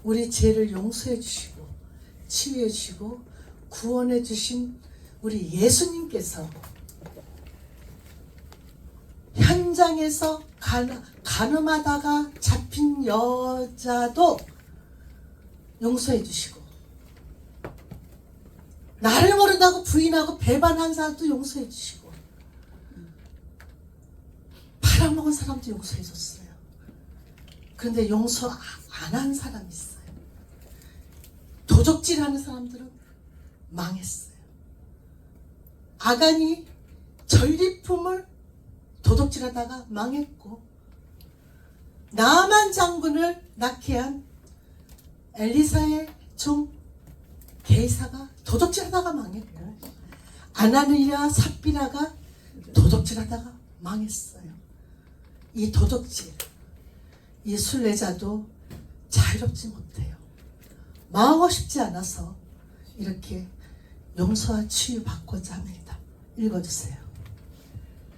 우리 죄를 용서해 주시고 치유해 주시고 구원해 주신 우리 예수님께서 현장에서 간음하다가 잡힌 여자도 용서해 주시고 나를 모른다고 부인하고 배반한 사람도 용서해 주시고 팔아먹은 사람도 용서해 줬어요. 그런데 용서 안 한 사람이 있어요. 도적질하는 사람들은 망했어요. 아간이 전리품을 도둑질하다가 망했고 나아만 장군을 낳게 한 엘리사의 종 게이사가 도둑질하다가 망했고 아나니아 삽비라가 도둑질하다가 망했어요. 이 도둑질, 이 순례자도 자유롭지 못해요. 망하고 싶지 않아서 이렇게 용서와 치유 받고자 합니다. 읽어주세요.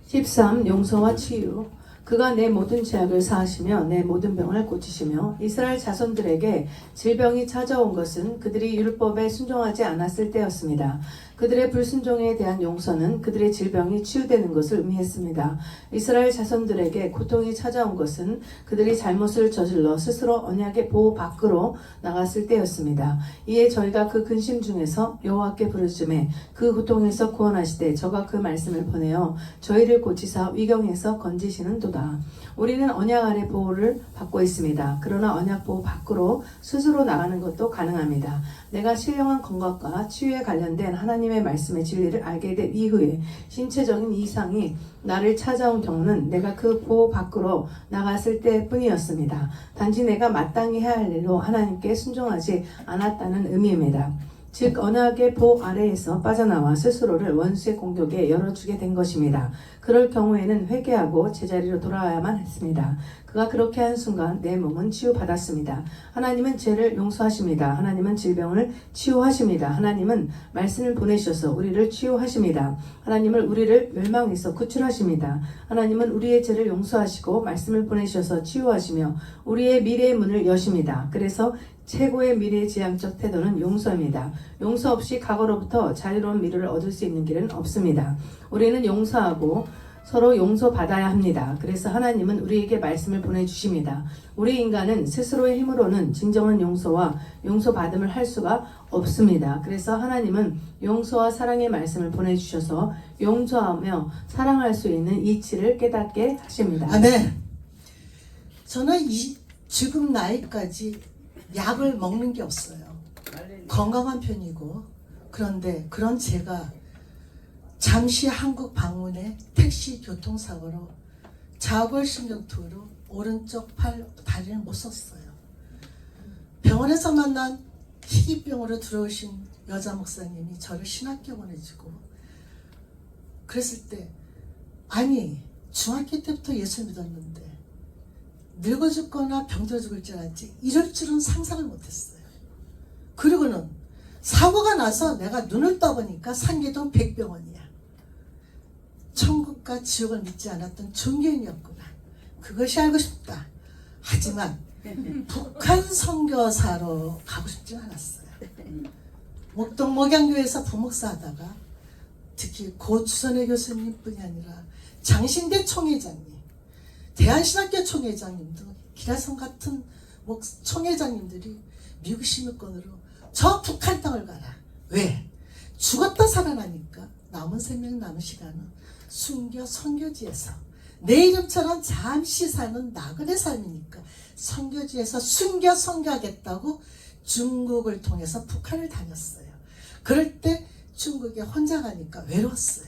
13. 용서와 치유. 그가 내 모든 죄악을 사하시며 내 모든 병을 고치시며 이스라엘 자손들에게 질병이 찾아온 것은 그들이 율법에 순종하지 않았을 때였습니다. 그들의 불순종에 대한 용서는 그들의 질병이 치유되는 것을 의미했습니다. 이스라엘 자손들에게 고통이 찾아온 것은 그들이 잘못을 저질러 스스로 언약의 보호 밖으로 나갔을 때였습니다. 이에 저희가 그 근심 중에서 여호와께 부르짖음에 그 고통에서 구원하시되 저가 그 말씀을 보내어 저희를 고치사 위경에서 건지시는 도다. 우리는 언약 아래 보호를 받고 있습니다. 그러나 언약 보호 밖으로 스스로 나가는 것도 가능합니다. 내가 신령한 건강과 치유에 관련된 하나님의 말씀의 진리를 알게 된 이후에 신체적인 이상이 나를 찾아온 경우는 내가 그 보호 밖으로 나갔을 때뿐이었습니다. 단지 내가 마땅히 해야 할 일로 하나님께 순종하지 않았다는 의미입니다. 즉 언약의 보호 아래에서 빠져나와 스스로를 원수의 공격에 열어주게 된 것입니다. 그럴 경우에는 회개하고 제자리로 돌아와야만 했습니다. 그가 그렇게 한 순간 내 몸은 치유받았습니다. 하나님은 죄를 용서하십니다. 하나님은 질병을 치유하십니다. 하나님은 말씀을 보내셔서 우리를 치유하십니다. 하나님은 우리를 멸망에서 구출하십니다. 하나님은 우리의 죄를 용서하시고 말씀을 보내셔서 치유하시며 우리의 미래의 문을 여십니다. 그래서 최고의 미래지향적 태도는 용서입니다. 용서 없이 과거로부터 자유로운 미래를 얻을 수 있는 길은 없습니다. 우리는 용서하고 서로 용서받아야 합니다. 그래서 하나님은 우리에게 말씀을 보내주십니다. 우리 인간은 스스로의 힘으로는 진정한 용서와 용서받음을 할 수가 없습니다. 그래서 하나님은 용서와 사랑의 말씀을 보내주셔서 용서하며 사랑할 수 있는 이치를 깨닫게 하십니다. 아멘. 저는 지금 나이까지 약을 먹는 게 없어요. 건강한 편이고 그런데 그런 제가 잠시 한국 방문에 택시 교통사고로 자골신경투로 오른쪽 팔 다리를 못 썼어요. 병원에서 만난 희귀병으로 들어오신 여자 목사님이 저를 신학교 보내주고 그랬을 때 아니 중학교 때부터 예수 믿었는데 늙어 죽거나 병들어 죽을 줄 알았지 이럴 줄은 상상을 못했어요. 그리고는 사고가 나서 내가 눈을 떠보니까 상계동 백병원이야. 천국과 지옥을 믿지 않았던 종교인이었구나. 그것이 알고 싶다. 하지만 북한 선교사로 가고 싶지 않았어요. 목동 목양교회에서 부목사 하다가 특히 고 주선의 교수님뿐이 아니라 장신대 총회장님, 대한신학교 총회장님도 기라성 같은 총회장님들이 미국 시민권으로 저 북한 땅을 가라. 왜? 죽었다 살아나니까 남은 생명 남은 시간은 순교 선교지에서 내 이름처럼 잠시 사는 나그네 삶이니까 선교지에서 순교 선교하겠다고 중국을 통해서 북한을 다녔어요. 그럴 때 중국에 혼자 가니까 외로웠어요.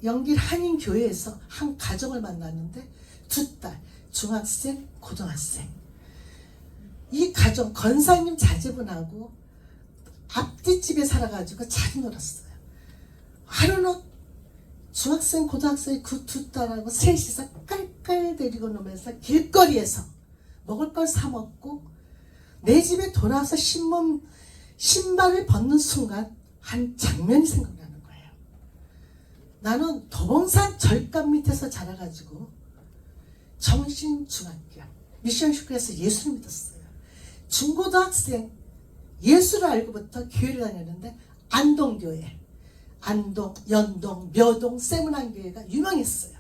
영길 한인교회에서 한 가정을 만났는데 두 딸, 중학생, 고등학생. 이 가정, 권사님 자제분하고 앞뒷집에 살아가지고 잘 놀았어요. 하루는 중학생, 고등학생이 그 두 딸하고 셋이서 깔깔 데리고 노면서 길거리에서 먹을 걸 사 먹고 내 집에 돌아와서 신발을 벗는 순간 한 장면이 생각나는 거예요. 나는 도봉산 절간 밑에서 자라가지고 정신중학교 미션스쿨에서 예수를 믿었어요. 중고등학생 예수를 알고부터 교회를 다녔는데 안동교회, 안동, 연동, 묘동, 세문안교회가 유명했어요.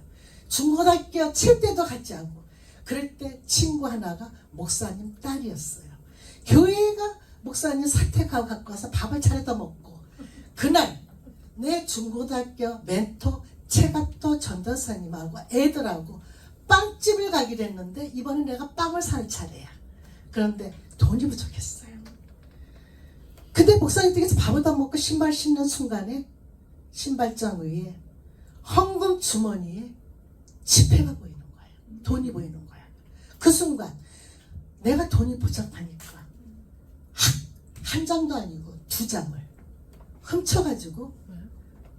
중고등학교 체육대도 같이 하고 그럴 때 친구 하나가 목사님 딸이었어요. 교회가 목사님 사택하고 갖고 와서 밥을 차려다 먹고 그날 내 중고등학교 멘토 최갑도 전도사님하고 애들하고 빵집을 가기로 했는데 이번에 내가 빵을 살 차례야. 그런데 돈이 부족했어요. 근데 목사님 댁에서 밥을 다 먹고 신발 신는 순간에 신발장 위에 헌금 주머니에 지폐가 보이는 거예요. 돈이 보이는 거야. 그 순간 내가 돈이 부족하니까 한 장도 아니고 2장을 훔쳐가지고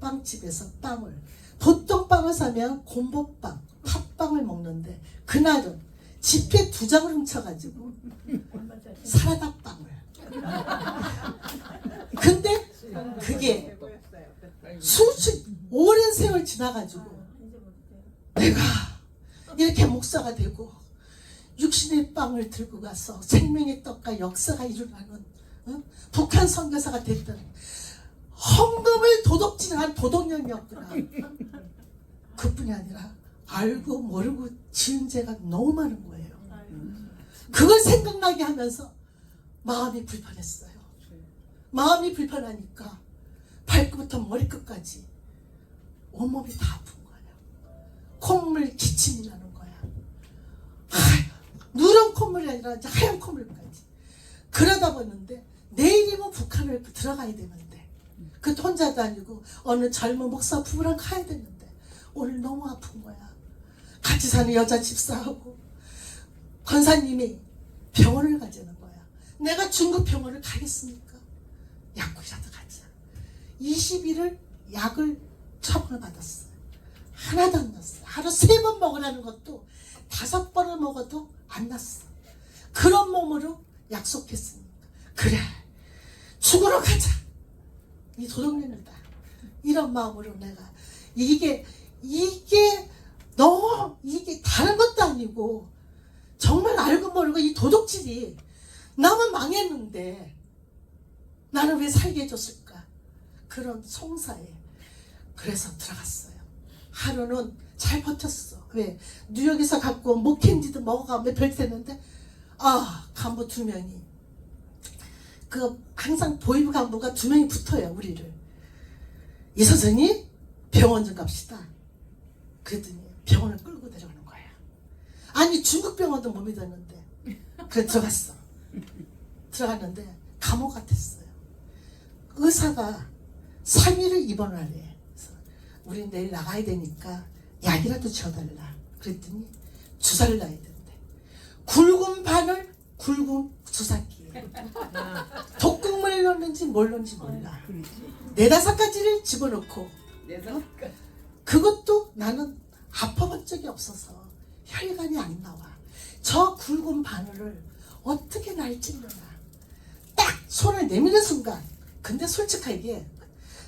빵집에서 빵을, 보통 빵을 사면 곰보빵, 팥빵을 먹는데 그날은 지폐 2장을 훔쳐가지고 사라다빵을. 근데 그게 오랜 세월 지나가지고 내가 이렇게 목사가 되고 육신의 빵을 들고 가서 생명의 떡과 역사가 일어나는 북한 선교사가 됐다는, 헌금을 도둑질한 도둑년이었구나. 그뿐이 아니라 알고 모르고 지은 죄가 너무 많은 거예요. 그걸 생각나게 하면서 마음이 불편했어요. 마음이 불편하니까 발끝부터 머리끝까지 온몸이 다 아픈 거예요. 콧물 기침이 나는 거야. 누런 콧물이 아니라 이제 하얀 콧물까지. 그러다 보는데 내일이면 북한을 들어가야 되는데 그 혼자 다니고 어느 젊은 목사 부부랑 가야 되는데 오늘 너무 아픈 거야. 같이 사는 여자 집사하고 권사님이 병원을 가자는 거야. 내가 중국 병원을 가겠습니까? 약국이라도 가자. 20일을 약을 처방을 받았어요. 하나도 안 났어요. 하루 3번 먹으라는 것도 5번을 먹어도 안 났어. 그런 몸으로 약속했으니까 그래 죽으러 가자. 이 도둑년이다. 이런 마음으로 내가 이게 너무 이게 다른 것도 아니고 정말 알고 모르고 이 도둑질이 나만 망했는데 나는 왜 살게 해줬을까? 그런 송사에 그래서 들어갔어요. 하루는 잘 버텼어. 왜? 뉴욕에서 갖고 온 목캔디도 먹어가면 별했는데 간부 2명이 항상 보이부 간부가 2명이 붙어요. 우리를. 이 선생님 병원 좀 갑시다. 그랬더니 병원을 끌고 데려가는 거야. 아니 중국 병원도 못 믿었는데 그래 들어갔어. 들어갔는데 감옥 같았어요. 의사가 3일을 입원을 하래. 그래서 우리 내일 나가야 되니까 약이라도 지어달라. 그랬더니 주사를 놔야 된대. 굵은 바늘, 굵은 주사기에 독극물을 넣는지 뭘 넣는지 몰라. 4-5가지를 집어넣고 그것도 나는 아파본 적이 없어서 혈관이 안 나와. 저 굵은 바늘을 어떻게 날 찔러나. 딱 손을 내미는 순간, 근데 솔직하게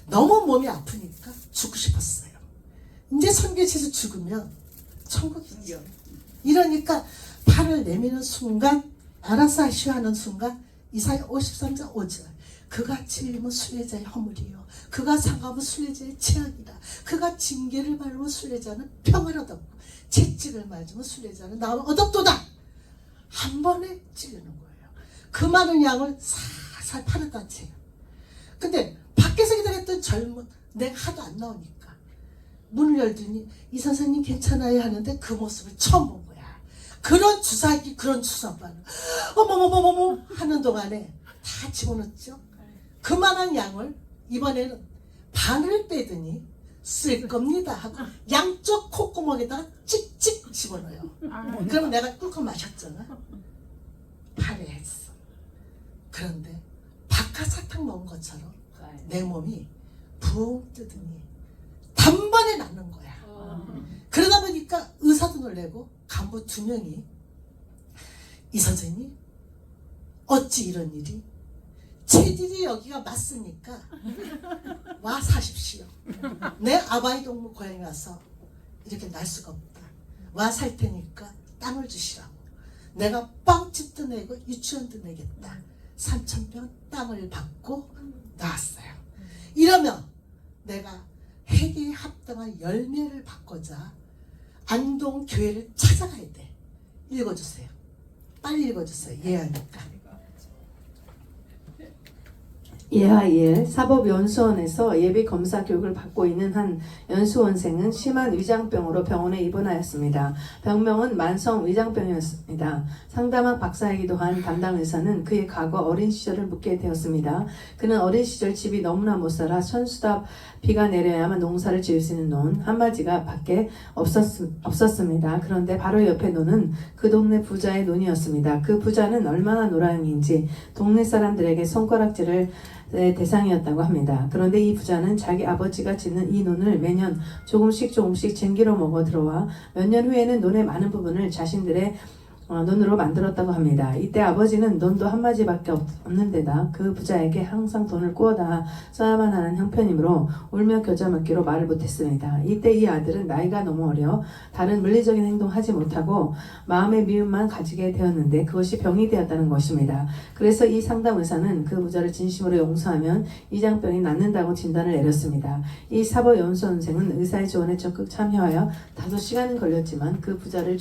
너무 몸이 아프니까 죽고 싶었어요. 이제 선교지에서 죽으면 천국이지. 이러니까 팔을 내미는 순간, 알아서 하시오 하는 순간, 이사야 53장 5절. 그가 찔리면 순례자의 허물이요 그가 상하면 순례자의 죄악이라. 그가 징계를 받으면 순례자는 평화를 얻었고 채찍을 맞으면 순례자는 나음을 얻었도다. 한 번에 찔리는 거예요. 그 많은 양을 살살 팔았다는 채요. 근데 밖에서 기다렸던 젊은, 내가 하도 안 나오니까 문을 열더니 이 선생님 괜찮아요 하는데 그 모습을 처음 본 거야. 그런 주사기, 그런 주사바늘 어머머머머머 하는 동안에 다 집어넣었죠. 그만한 양을 이번에는 반을 빼더니 쓸 겁니다 하고 양쪽 콧구멍에다가 찍찍 집어넣어요. 그러면 내가 꿀꺽 마셨잖아. 파래했어. 그런데 박하사탕 먹은 것처럼 내 몸이 붕 뜨더니 단번에 낫는 거야. 그러다 보니까 의사도 놀래고 간부 2명이 이 선생님 어찌 이런 일이? 체질이 여기가 맞으니까 와 사십시오. 내 아바이 동무 고향에 와서 이렇게 날 수가 없다. 와 살 테니까 땅을 주시라고. 내가 빵집도 내고 유치원도 내겠다. 3,000평 땅을 받고 나왔어요. 이러면 내가 회계에 합당한 열매를 받고자 안동 교회를 찾아가야 돼. 읽어주세요. 빨리 읽어주세요. 이해하니까. 이하이엘 사법연수원에서 예비검사 교육을 받고 있는 한 연수원생은 심한 위장병으로 병원에 입원하였습니다. 병명은 만성 위장병이었습니다. 상담학 박사이기도 한 담당 의사는 그의 과거 어린 시절을 묻게 되었습니다. 그는 어린 시절 집이 너무나 못 살아 천수답 비가 내려야만 농사를 지을 수 있는 논 한마디가 밖에 없었습니다. 그런데 바로 옆에 논은 그 동네 부자의 논이었습니다. 그 부자는 얼마나 노랑인지 동네 사람들에게 손가락질을 대상이었다고 합니다. 그런데 이 부자는 자기 아버지가 짓는 이 논을 매년 조금씩 쟁기로 먹어 들어와 몇 년 후에는 논의 많은 부분을 자신들의 논으로 만들었다고 합니다. 이때 아버지는 논도 한마디밖에 없는 데다 그 부자에게 항상 돈을 꾸어다 써야만 하는 형편이므로 울며 겨자 먹기로 말을 못했습니다. 이때 이 아들은 나이가 너무 어려 다른 물리적인 행동하지 못하고 마음의 미움만 가지게 되었는데 그것이 병이 되었다는 것입니다. 그래서 이 상담 의사는 그 부자를 진심으로 용서하면 위장병이 낫는다고 진단을 내렸습니다. 이 사법연수원생은 의사의 조언에 적극 참여하여 5시간은 걸렸지만 그 부자를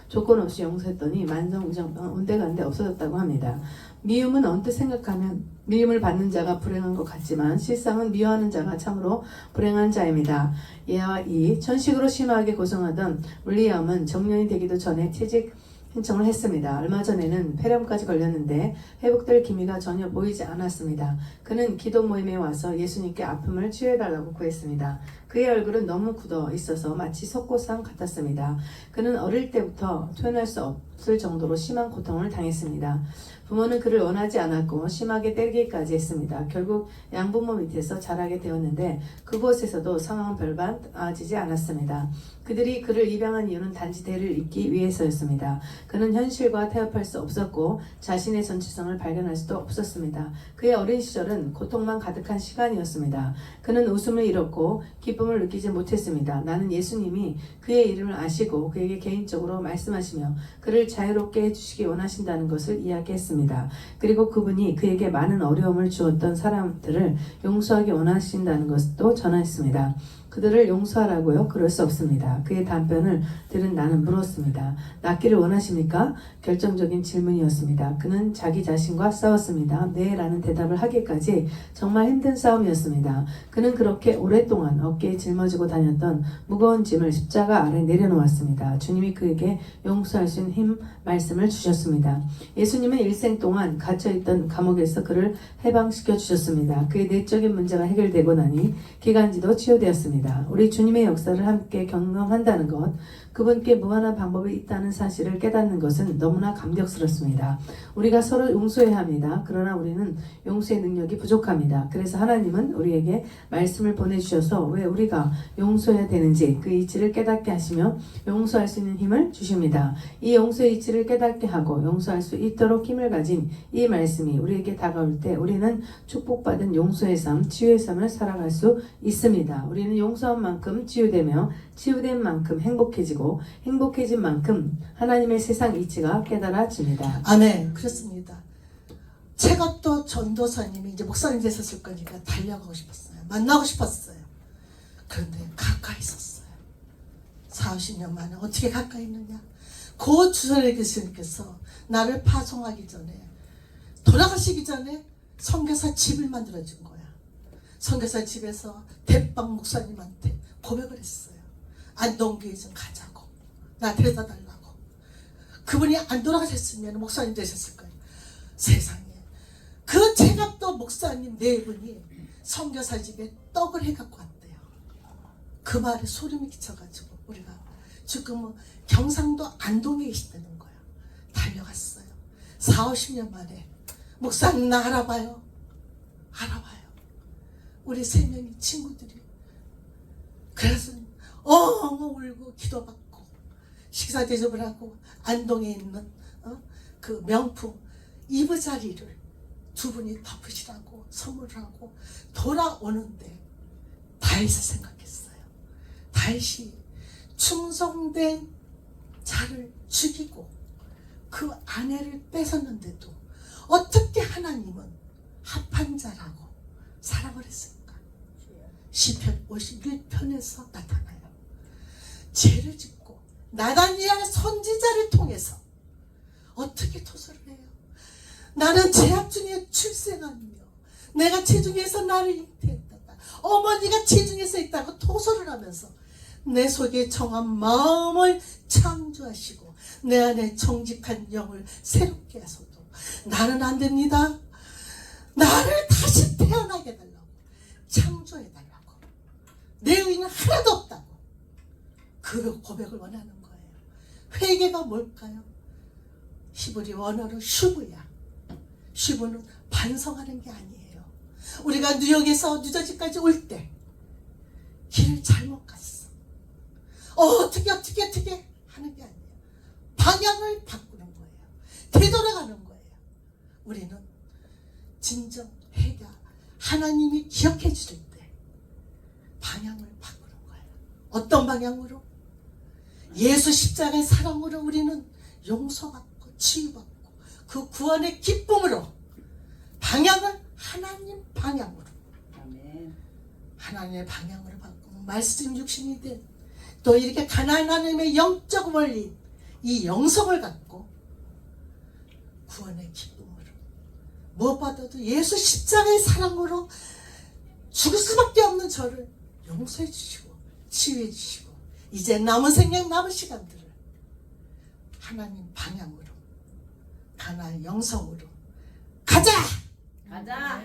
조건 없이 용서했더니 만성 위장병은 온데간데 없어졌다고 합니다. 미움은 언뜻 생각하면 미움을 받는 자가 불행한 것 같지만 실상은 미워하는 자가 참으로 불행한 자입니다. 예와 이 천식으로 심하게 고생하던 윌리엄은 정년이 되기도 전에 퇴직 신청을 했습니다. 얼마 전에는 폐렴까지 걸렸는데 회복될 기미가 전혀 보이지 않았습니다. 그는 기도 모임에 와서 예수님께 아픔을 치유해달라고 구했습니다. 그의 얼굴은 너무 굳어 있어서 마치 석고상 같았습니다. 그는 어릴 때부터 표현할 수 없을 정도로 심한 고통을 당했습니다. 부모는 그를 원하지 않았고 심하게 때리기까지 했습니다. 결국 양부모 밑에서 자라게 되었는데 그곳에서도 상황은 별반 나아지지 않았습니다. 그들이 그를 입양한 이유는 단지 대를 잇기 위해서였습니다. 그는 현실과 타협할 수 없었고 자신의 정체성을 발견할 수도 없었습니다. 그의 어린 시절은 고통만 가득한 시간이었습니다. 그는 웃음을 잃었고 기쁨을 느끼지 못했습니다. 나는 예수님이 그의 이름을 아시고 그에게 개인적으로 말씀하시며 그를 자유롭게 해주시기 원하신다는 것을 이야기했습니다. 그리고 그분이 그에게 많은 어려움을 주었던 사람들을 용서하기 원하신다는 것도 전했습니다. 그들을 용서하라고요? 그럴 수 없습니다. 그의 답변을 들은 나는 물었습니다. 낫기를 원하십니까? 결정적인 질문이었습니다. 그는 자기 자신과 싸웠습니다. 네 라는 대답을 하기까지 정말 힘든 싸움이었습니다. 그는 그렇게 오랫동안 어깨에 짊어지고 다녔던 무거운 짐을 십자가 아래 내려놓았습니다. 주님이 그에게 용서할 수 있는 힘 말씀을 주셨습니다. 예수님은 일생 동안 갇혀있던 감옥에서 그를 해방시켜 주셨습니다. 그의 내적인 문제가 해결되고 나니 기관지도 치유되었습니다. 우리 주님의 역사를 함께 경험한다는 것, 그분께 무한한 방법이 있다는 사실을 깨닫는 것은 너무나 감격스럽습니다. 우리가 서로 용서해야 합니다. 그러나 우리는 용서의 능력이 부족합니다. 그래서 하나님은 우리에게 말씀을 보내주셔서 왜 우리가 용서해야 되는지 그 이치를 깨닫게 하시며 용서할 수 있는 힘을 주십니다. 이 용서의 이치를 깨닫게 하고 용서할 수 있도록 힘을 가진 이 말씀이 우리에게 다가올 때 우리는 축복받은 용서의 삶, 치유의 삶을 살아갈 수 있습니다. 우리는 용서한 만큼 치유되며 치유된 만큼 행복해지고 행복해진 만큼 하나님의 세상 이치가 깨달아집니다. 아멘. 그렇습니다. 제가 또 전도사님이 이제 목사님 되셨을 거니까 달려가고 싶었어요. 만나고 싶었어요. 그런데 가까이 있었어요. 40년 만에 어떻게 가까이 있느냐. 그 주선의 교수님께서 나를 파송하기 전에 돌아가시기 전에 선교사 집을 만들어준 거야. 선교사 집에서 대빵 목사님한테 고백을 했어요. 안동교회 좀 가자고. 나 데려다 달라고. 그분이 안 돌아가셨으면 목사님 되셨을 거예요. 세상에. 그 제가 또 목사님 네 분이 선교사 집에 떡을 해갖고 왔대요. 그 말에 소름이 끼쳐가지고 우리가 지금은 경상도 안동에 계시다는 거야. 달려갔어요. 40-50년 만에 목사님 나 알아봐요. 알아봐요. 우리 3명이 친구들이. 그래서 울고 기도받고 식사 대접을 하고 안동에 있는 그 명품 이부자리를 2분이 덮으시라고 선물을 하고 돌아오는데 다윗을 생각했어요. 다윗이 충성된 자를 죽이고 그 아내를 뺏었는데도 어떻게 하나님은 합한 자라고 사랑을 했습니까? 시편 51편에서 나타나요. 죄를 짓고 나다니엘 선지자를 통해서 어떻게 토설을 해요? 나는 죄악 중에 출생하며 내가 체중에서 나를 잉태했다. 어머니가 체중에서 있다고 토설을 하면서 내 속에 정한 마음을 창조하시고 내 안에 정직한 영을 새롭게 하소도 나는 안 됩니다. 나를 다시 태어나게 해달라고, 창조해달라고. 내 의는 하나도 없다고 그 고백을 원하는 거예요. 회개가 뭘까요? 히브리 원어로 슈브야. 슈브는 반성하는 게 아니에요. 우리가 뉴욕에서 뉴저지까지 올 때 길을 잘못 갔어. 어떻게 하는 게 아니에요. 방향을 바꾸는 거예요. 되돌아가는 거예요. 우리는 진정 해가 하나님이 기억해 주실 때 방향을 바꾸는 거예요. 어떤 방향으로? 예수 십자가의 사랑으로 우리는 용서받고 치유받고 그 구원의 기쁨으로 방향을 하나님 방향으로, 하나님의 방향으로 바꾸고 말씀 육신이 된 또 이렇게 가나안 하나님의 영적 원리, 이 영성을 갖고 구원의 기쁨으로 무엇보다도 예수 십자가의 사랑으로 죽을 수밖에 없는 저를 용서해 주시고 치유해 주시고 이제 남은 생명 남은 시간들을 하나님 방향으로 가나안 영성으로 가자! 가자.